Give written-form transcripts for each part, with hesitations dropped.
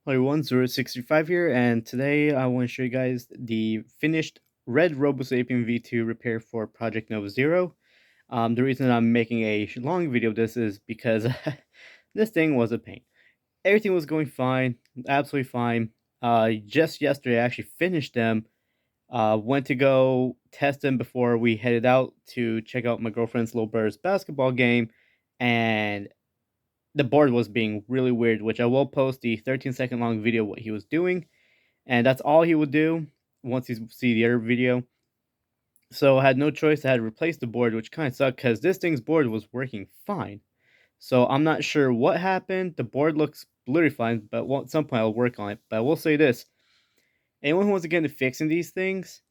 Hello everyone, 065 here, and today I want to show you guys the finished red Robosapien V2 repair for Project Nova Zero. The reason I'm making a long video of this is because this thing was a pain. Everything was going fine, absolutely fine. Just yesterday I actually finished them. Went to go test them before we headed out to check out my girlfriend's little brother's basketball game, and the board was being really weird, which I will post the 13-second long video of what he was doing, and that's all he would do once you see the other video. So I had no choice. I had to replace the board, which kind of sucked because this thing's board was working fine. So I'm not sure what happened. The board looks literally fine, but at some point I'll work on it. But I will say this: anyone who wants to get into fixing these things,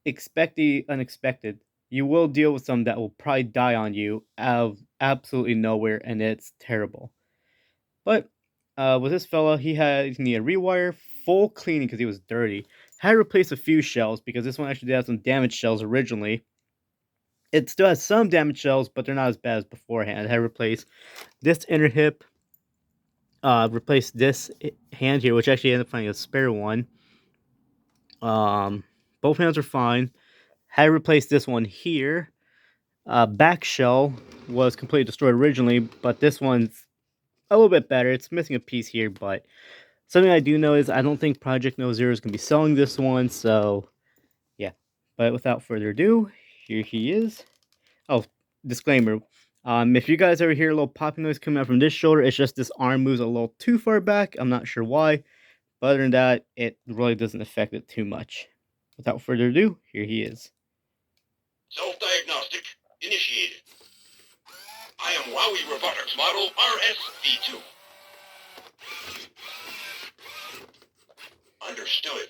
expect the unexpected. You will deal with some that will probably die on you out of absolutely nowhere, and it's terrible. But with this fella, he needed a rewire, full cleaning because he was dirty. Had to replace a few shells because this one actually did have some damaged shells originally. It still has some damaged shells, but they're not as bad as beforehand. I had to replace this inner hip, replace this hand here, which actually ended up finding a spare one. Both hands are fine. Had to replace this one here. Back shell was completely destroyed originally, but this one's a little bit better. It's missing a piece here, but something I do know is I don't think Project No Zero is going to be selling this one, so yeah. But without further ado, here he is. Oh, disclaimer. If you guys ever hear a little popping noise coming out from this shoulder, it's just this arm moves a little too far back. I'm not sure why, but other than that, it really doesn't affect it too much. Without further ado, here he is. Self-diagnostic initiated. I am Wowie Robotics model RSV2. Understood.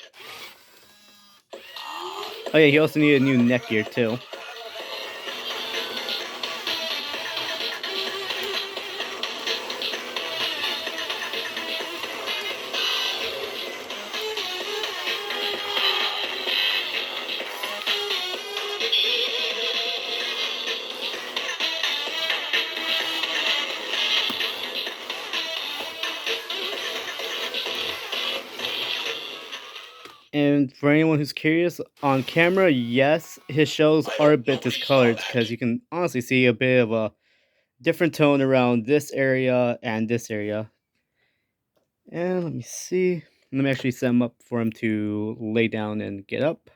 Oh yeah, he also needed a new neck gear too. And for anyone who's curious, on camera, yes, his shells are a bit discolored because you can honestly see a bit of a different tone around this area and this area. And let me see. Let me actually set him up for him to lay down and get up.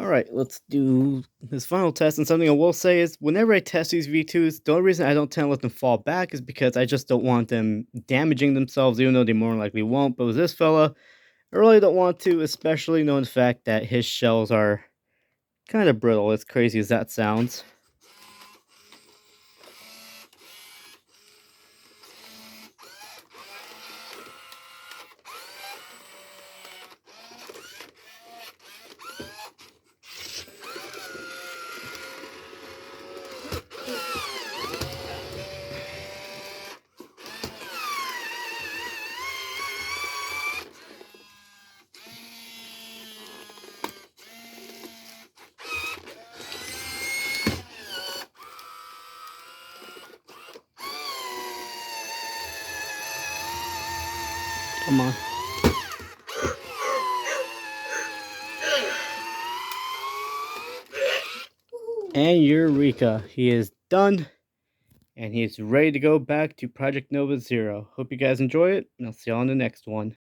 Alright, let's do this final test. And something I will say is, whenever I test these V2s, the only reason I don't tend to let them fall back is because I just don't want them damaging themselves, even though they more likely won't. But with this fella, I really don't want to, especially knowing the fact that his shells are kind of brittle, as crazy as that sounds. Come on. And Eureka, he is done, and he's ready to go back to Project Nova Zero. Hope you guys enjoy it, and I'll see you on the next one.